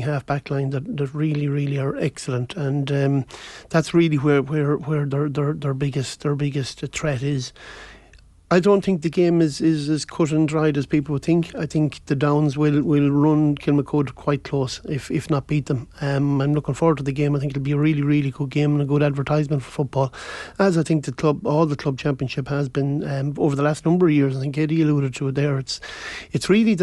half-back line that really, really are excellent, and that's really where their biggest threat is. I don't think the game is as cut and dried as people would think. I think the Downs will run Kilmacud quite close, if not beat them. I'm looking forward to the game. I think it'll be a really, really good game and a good advertisement for football, as I think all the club championship has been over the last number of years. I think Eddie alluded to it there. It's really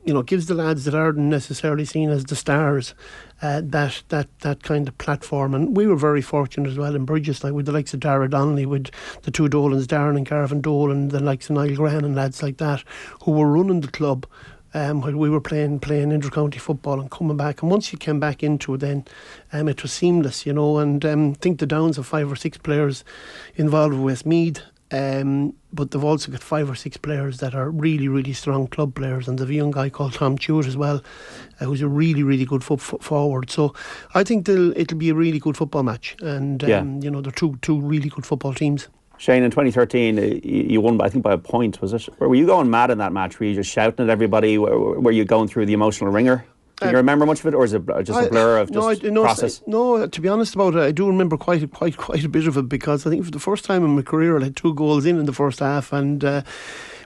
it gives the lads that aren't necessarily seen as the stars that kind of platform. And we were very fortunate as well in Brigids, like with the likes of Dara Donnelly, with the two Dolans, Darren and Garvin Dole, and the likes of Niall Graham and lads like that, who were running the club while we were playing inter-county football and coming back. And once you came back into it, then it was seamless, you know. And I think the Downs have 5 or 6 players involved with Westmeath. But they've also got 5 or 6 players that are really, really strong club players, and they've a young guy called Tom Stewart as well, who's a really, really good forward. So I think it'll be a really good football match, and they're two really good football teams. Shane, in 2013, you won, I think, by a point, was it? Were you going mad in that match? Were you just shouting at everybody? Were you going through the emotional ringer? Do you remember much of it, or is it just a blur of process? No, to be honest about it, I do remember quite a bit of it, because I think for the first time in my career I had 2 goals in the first half, and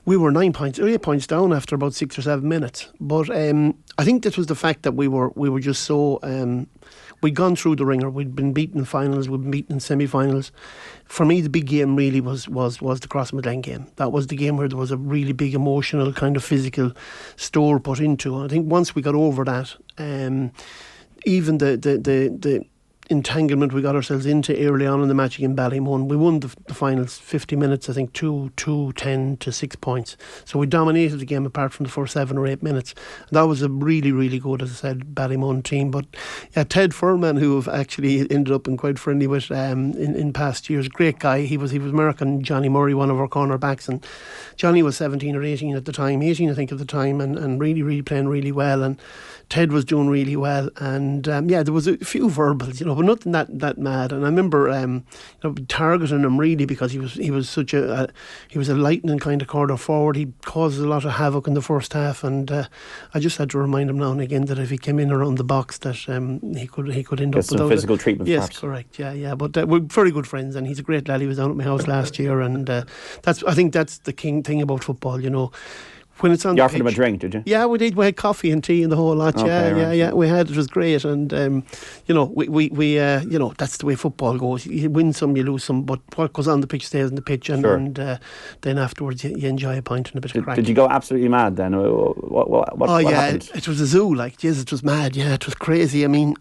we were 8 points down after about 6 or 7 minutes. But I think this was the fact that we were just so. We'd gone through the ringer. We'd been beaten in finals. We'd been beaten in semi-finals. For me, the big game really was the Crossmaglen game. That was the game where there was a really big emotional kind of physical store put into. I think once we got over that, even the entanglement we got ourselves into early on in the match against Ballymun, we won the finals 50 minutes, I think 2-10 to 6 points. So we dominated the game apart from the first 7 or 8 minutes. And that was a really, really good, as I said, Ballymun team. But yeah, Ted Furman, who have actually ended up being quite friendly with in past years, great guy. He was American Johnny Murray, one of our cornerbacks, and Johnny was 17 or 18 at the time, 18 I think at the time, and really, really playing really well. And Ted was doing really well, and there was a few verbals, but nothing that mad. And I remember targeting him really because he was such a lightning kind of corner forward. He caused a lot of havoc in the first half, and I just had to remind him now and again that if he came in around the box, that he could end up with some physical treatment. Yes, perhaps. Correct. Yeah. But we're very good friends, and he's a great lad. He was down at my house last year, and I think that's the king thing about football. When it's on you the offered pitch, him a drink, did you? Yeah, we did. We had coffee and tea and the whole lot. Okay, Yeah. We had. It was great, and we that's the way football goes. You win some, you lose some, but what goes on the pitch stays on the pitch, and, sure. then afterwards you enjoy a pint and a bit of crack. Did you go absolutely mad then? What happened? It was a zoo. Like, jeez, it was mad. Yeah, it was crazy. I mean,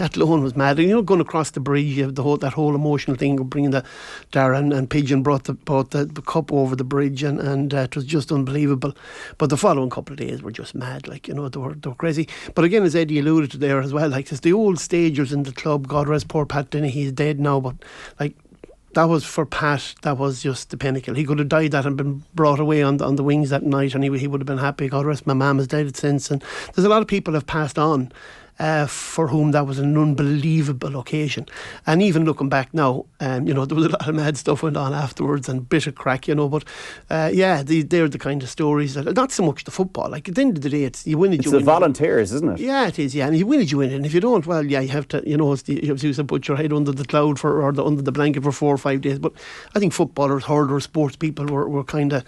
Athlone was mad. Going across the bridge, you have that whole emotional thing of bringing the Darren and Pigeon brought the cup over the bridge, and it was just unbelievable. But the following couple of days were just mad. Like, they were crazy. But again, as Eddie alluded to there as well, like, it's the old stagers in the club. God rest poor Pat Denny, he's dead now, but like, that was for Pat, that was just the pinnacle. He could have died that and been brought away on the wings that night, and he would have been happy. God rest my mum, is dead since, and there's a lot of people have passed on for whom that was an unbelievable occasion. And even looking back now, there was a lot of mad stuff went on afterwards and bit of crack, but they're the kind of stories that, not so much the football, like at the end of the day, it's you win it, it's you the win volunteers, isn't it? Yeah, it is, yeah, and you win it, you win it, and if you don't, well, yeah, you have to, you have to put your head under the cloud under the blanket for 4 or 5 days. But I think footballers, hurlers, sports people were kind of,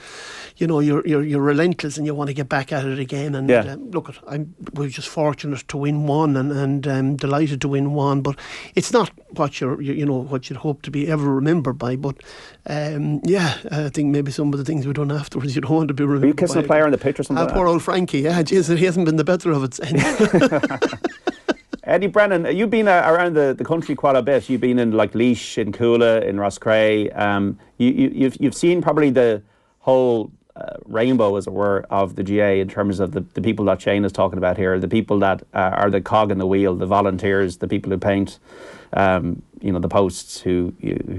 you're relentless and you want to get back at it again. And we're just fortunate to win one, and delighted to win one. But it's not what what you'd hope to be ever remembered by. But I think maybe some of the things we've done afterwards, you don't want to be remembered. Were you kissing a player on the pitch or something? Poor old Frankie. Yeah, jeez, he hasn't been the better of it. Eddie Brennan, you've been around the country quite a bit. You've been in like Laois, in Coola, in Roscrea. You've seen probably the whole rainbow, as it were, of the GA in terms of the people that Shane is talking about here, the people that are the cog in the wheel, the volunteers, the people who paint, the posts, who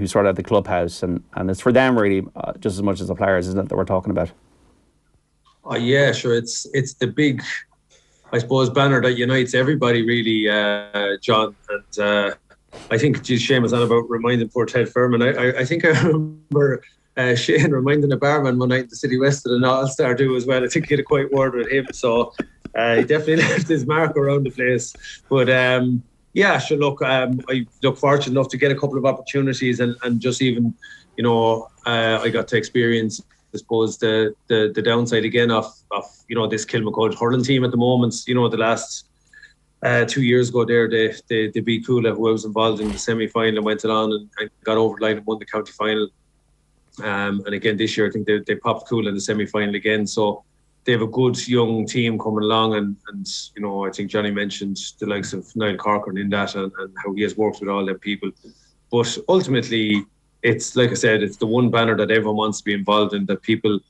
sort out the clubhouse, and it's for them really just as much as the players, isn't it, that we're talking about? Oh yeah, sure. It's the big, I suppose, banner that unites everybody really, John. And I think Shane was on about reminding poor Ted Furman. I think I remember Shane reminding a barman one night in the City West that an All-Star do as well. I think he had a quiet word with him, so he definitely left his mark around the place. But sure, look, I look fortunate enough to get a couple of opportunities, and just even, I got to experience, I suppose, the downside again of this Kilmacud hurling team at the moment. The last 2 years ago there, they beat Coola, who I was involved in the semi-final, and went on and got over the line and won the county final. And again this year, I think they popped Coola in the semi-final again. So they have a good young team coming along, and I think Johnny mentioned the likes of Niall Corcoran in that, and how he has worked with all them people. But ultimately, it's like I said, it's the one banner that everyone wants to be involved in, that people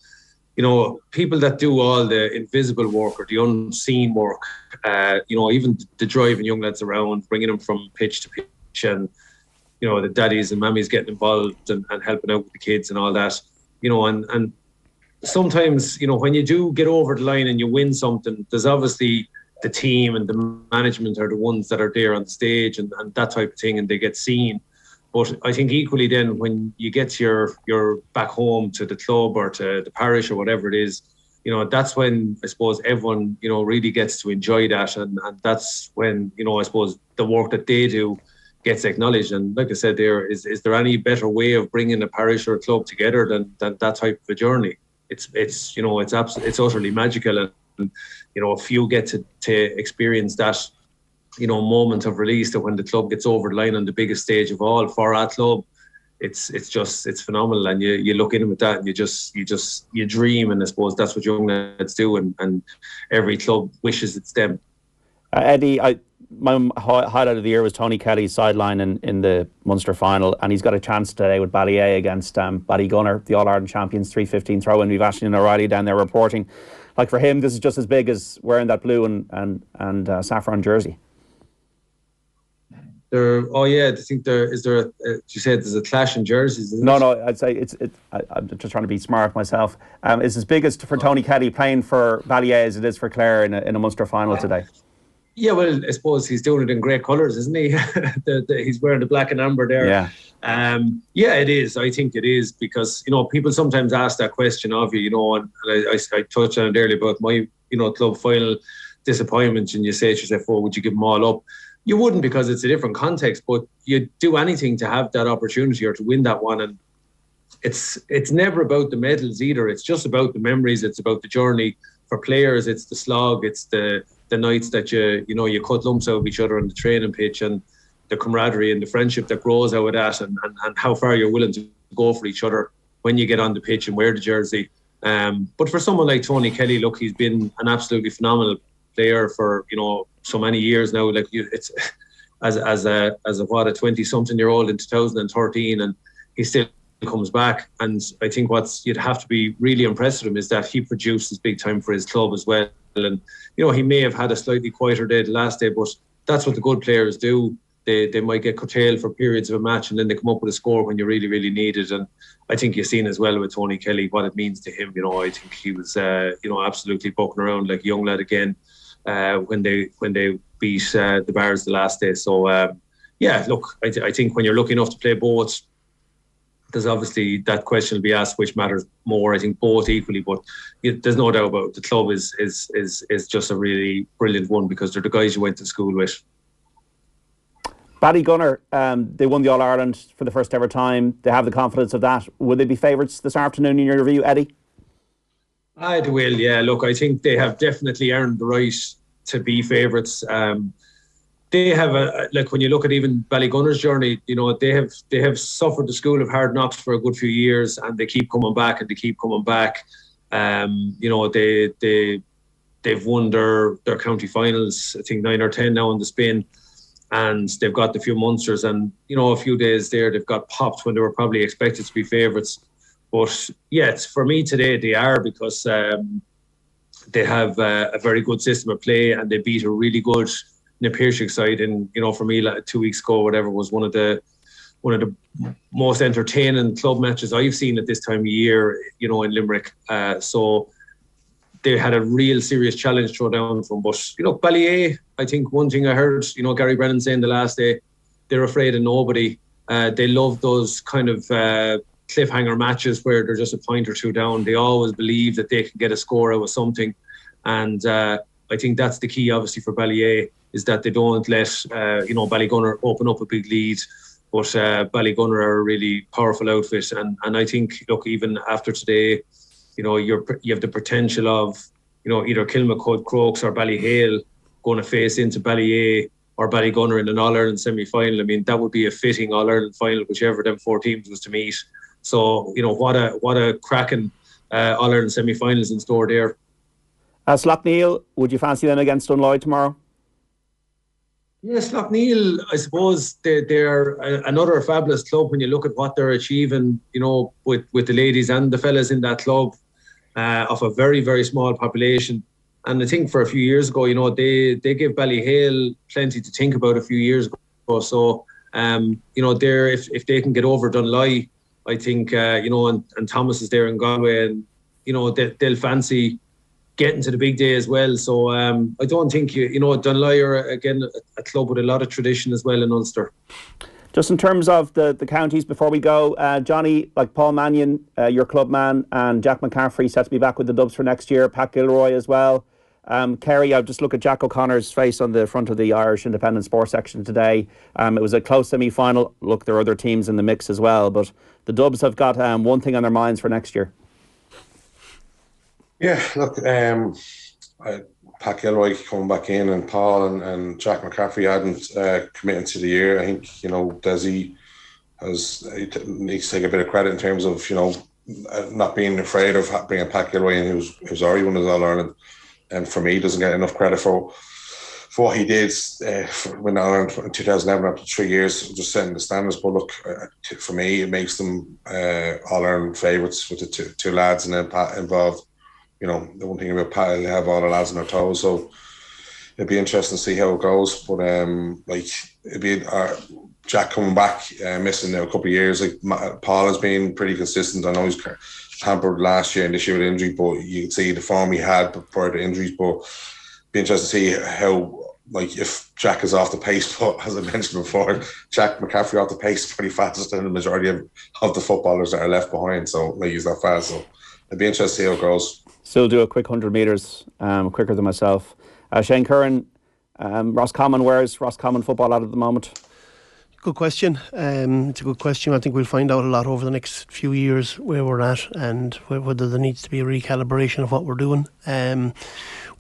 that do all the invisible work or the unseen work, even the driving young lads around, bringing them from pitch to pitch, and the daddies and mammies getting involved and helping out with the kids and all that, and sometimes, when you do get over the line and you win something, there's obviously the team and the management are the ones that are there on the stage and that type of thing, and they get seen. But I think equally then, when you get to your back home to the club or to the parish or whatever it is, that's when I suppose everyone, really gets to enjoy that. And that's when, I suppose the work that they do gets acknowledged. And like I said, is there any better way of bringing a parish or a club together than that type of a journey? it's it's utterly magical, and if you get to experience that moment of release, that when the club gets over the line on the biggest stage of all for our club, it's phenomenal. And you look in with that, and you dream, and I suppose that's what young lads do, and every club wishes it's them. Eddie, my highlight of the year was Tony Kelly's sideline in the Munster final, and he's got a chance today with Ballyea against Ballygunner, the All-Ireland champions, 3:15 throw-in. We've Ashley and O'Reilly down there reporting. Like, for him, this is just as big as wearing that blue and saffron jersey. I think you said there's a clash in jerseys, isn't No, I'd say I'm just trying to be smart myself. It's as big as for Tony Kelly playing for Ballyea as it is for Clare in a Munster final today. Yeah, well, I suppose he's doing it in great colours, isn't he? He's wearing the black and amber there. Yeah. Yeah, it is. I think it is, because people sometimes ask that question of you, and I touched on it earlier about my club final disappointment, and you say to yourself, "Oh, would you give them all up?" You wouldn't, because it's a different context, but you'd do anything to have that opportunity or to win that one. And it's never about the medals either. It's just about the memories. It's about the journey. For players, it's the slog. It's the nights that you cut lumps out of each other on the training pitch, and the camaraderie and the friendship that grows out of that, and how far you're willing to go for each other when you get on the pitch and wear the jersey. But for someone like Tony Kelly, look, he's been an absolutely phenomenal player for so many years now. Like, it's as a 20-something-year-old in 2013, and he still comes back. And I think you'd have to be really impressed with him is that he produces big time for his club as well. And he may have had a slightly quieter day the last day, but that's what the good players do. They might get curtailed for periods of a match, and then they come up with a score when you really, really need it. And I think you've seen as well with Tony Kelly what it means to him. I think he was absolutely bucking around like a young lad again when they beat the Bars the last day. So look, I think when you're lucky enough to play both, there's obviously that question will be asked, which matters more. I think both equally, but there's no doubt about it. The club is just a really brilliant one, because they're the guys you went to school with. Ballygunner, they won the All-Ireland for the first ever time. They have the confidence of that. Would they be favourites this afternoon in your view, Eddie? They will, yeah. Look, I think they have definitely earned the right to be favourites. They have when you look at even Ballygunner's journey, they have suffered the school of hard knocks for a good few years, and they keep coming back and they keep coming back. They've won their county finals, I think 9 or 10 now in the spin, and they've got the few Munsters, and a few days there they've got popped when they were probably expected to be favourites. But yeah, for me today they are, because they have a very good system of play, and they beat a really good Napier side. And for me, 2 weeks ago, whatever, was one of the most entertaining club matches I've seen at this time of year, in Limerick. So they had a real serious challenge thrown down from. But Ballyea, I think one thing I heard, Gary Brennan saying the last day, they're afraid of nobody. They love those kind of cliffhanger matches where they're just a point or two down. They always believe that they can get a score out of something, and I think that's the key, obviously, for Ballyea, is that they don't let Ballygunner open up a big lead. But Ballygunner are a really powerful outfit, and I think, look, even after today, you have the potential of either Kilmacud, Crokes or Ballyhale going to face into Ballyea or Ballygunner in an All-Ireland semi-final. I mean, that would be a fitting All-Ireland final, whichever them four teams was to meet. So, what a cracking All-Ireland semi-finals in store there. Slaughtneil, would you fancy them against Dunloy tomorrow? Yes, Slaughtneil, I suppose they're another fabulous club when you look at what they're achieving, with the ladies and the fellas in that club, of a very, very small population. And I think for a few years ago, they gave Ballyhale plenty to think about a few years ago. So, if they can get over Dunloy, I think, and Thomas is there in Galway, and, they'll fancy getting to the big day as well. So I don't think, Dunloy are, again, a club with a lot of tradition as well in Ulster. Just in terms of the counties, before we go, Johnny, like Paul Mannion, your club man, and Jack McCaffrey set to be back with the Dubs for next year, Pat Gilroy as well. Kerry, I'll just look at Jack O'Connor's face on the front of the Irish Independent Sports section today. It was a close semi-final. Look, there are other teams in the mix as well, but the Dubs have got one thing on their minds for next year. Yeah, look, Pat Gilroy coming back in, and Paul and Jack McCaffrey hadn't committed to the year. I think, Desi he needs to take a bit of credit in terms of, not being afraid of bringing Pat Gilroy in, who's already won his All-Ireland. And for me, doesn't get enough credit for what he did when Ireland in 2011 after 3 years, just setting the standards. But look, for me, it makes them All-Ireland favourites with the two lads and then Pat involved. The one thing about Pat, he'll have all the lads on their toes. So it'd be interesting to see how it goes. But it'd be Jack coming back, missing now a couple of years. Paul has been pretty consistent. I know he's hampered last year and this year with injury, but you can see the form he had prior to injuries. But be interested to see how, if Jack is off the pace. But as I mentioned before, Jack McCaffrey off the pace is pretty fast than the majority of the footballers that are left behind. So he's that fast. So it'd be interesting to see how it goes. Still do a quick 100 metres, quicker than myself. Shane Curran, Roscommon, where's Roscommon football at the moment? Good question. It's a good question. I think we'll find out a lot over the next few years where we're at and whether there needs to be a recalibration of what we're doing.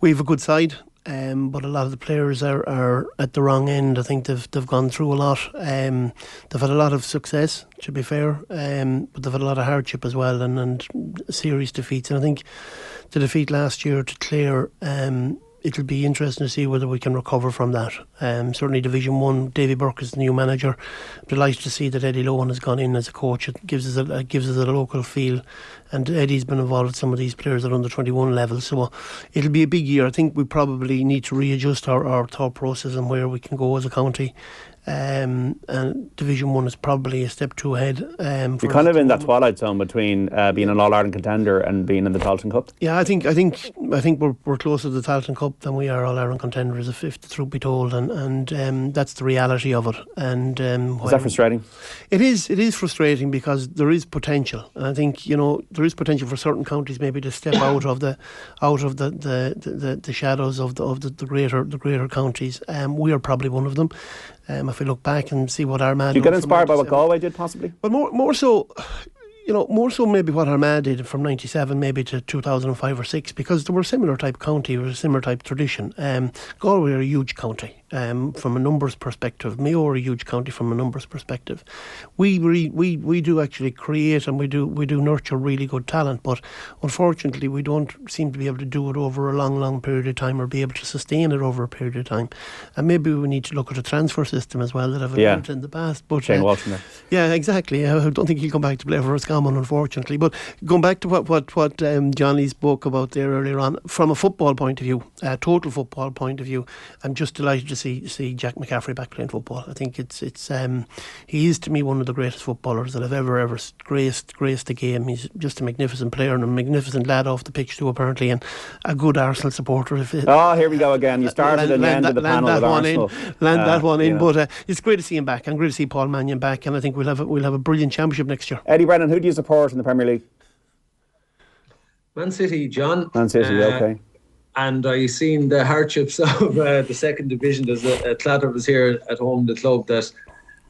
We have a good side, but a lot of the players are at the wrong end. I think they've gone through a lot. They've had a lot of success, to be fair, but they've had a lot of hardship as well and serious defeats. And I think the defeat last year to Clare, it'll be interesting to see whether we can recover from that. Certainly Division 1, Davy Burke is the new manager. I'm delighted to see that Eddie Lohan has gone in as a coach. It gives us a local feel, and Eddie's been involved with some of these players at under 21 level, so it'll be a big year. I think we probably need to readjust our thought process and where we can go as a county. And Division 1 is probably a step too ahead. You're kind of in that twilight zone between being an All-Ireland contender and being in the Tailteann Cup. Yeah, I think we're closer to the Tailteann Cup than we are All-Ireland contenders, if the truth be told, and that's the reality of it. And is that frustrating? It is frustrating because there is potential, and I think there is potential for certain counties maybe to step out of the shadows of the greater counties. We are probably one of them. If we look back and see what Armagh did. You get inspired by what Galway did, possibly? But more so maybe what Armagh did from 97 maybe to 2005 or 6, because they were a similar type county, or a similar type tradition. Galway are a huge county from a numbers perspective. Mayo are a huge county from a numbers perspective. We do actually create and we do nurture really good talent, but unfortunately we don't seem to be able to do it over a long period of time, or be able to sustain it over a period of time. And maybe we need to look at a transfer system as well that I've learned in the past. But Shane Walsh in there. Yeah, exactly. I don't think he'll come back to play for Roscommon, unfortunately. But going back to what Johnny spoke about there earlier on, from a football point of view, a total football point of view, I'm just delighted to see Jack McCaffrey back playing football. I think he is to me one of the greatest footballers that have ever graced the game. He's just a magnificent player and a magnificent lad off the pitch too, apparently, and a good Arsenal supporter. Here we go again. You started at the end of the panel with Arsenal. That one in. But it's great to see him back. I'm great to see Paul Mannion back, and I think we'll have a brilliant championship next year. Eddie Brennan, who do you support in the Premier League? Man City, John. Man City, okay. And I seen the hardships of the second division. There's a clatter was here at home, the club that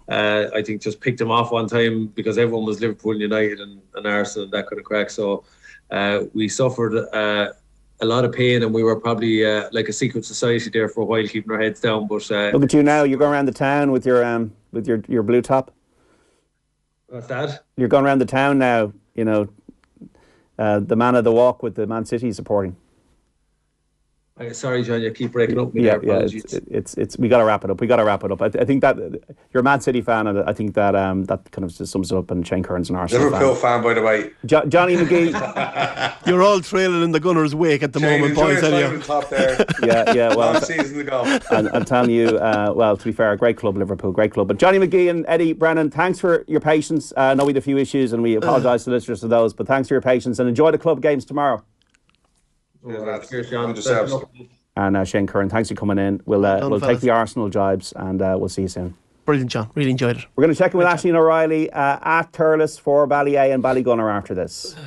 I think just picked him off one time because everyone was Liverpool United and Arsenal and that kind of crack. So we suffered a lot of pain, and we were probably like a secret society there for a while, keeping our heads down. But look at you now. You're going around the town with your blue top. What's that? You're going around the town now. The man of the walk with the Man City supporting. Sorry, John, you keep breaking up with me there. Apologies. It's we got to wrap it up. I think that you're a Man City fan, and I think that that kind of just sums it up. And Shane Curran's an Arsenal Liverpool fan, by the way. Johnny Magee. You're all trailing in the Gunners' wake at the moment, boys. Top there. Yeah. Well, long season to go. And I'm telling you, to be fair, great club, Liverpool, great club. But Johnny Magee and Eddie Brennan, thanks for your patience. I know we had a few issues, and we apologise to listeners for those. But thanks for your patience, and enjoy the club games tomorrow. Cheers, John. And Shane Curran, thanks for coming in. We'll take the Arsenal jibes, and we'll see you soon. Brilliant, John. Really enjoyed it. We're going to check in with Aisling O'Reilly at Thurles for Bally A and Ballygunner after this.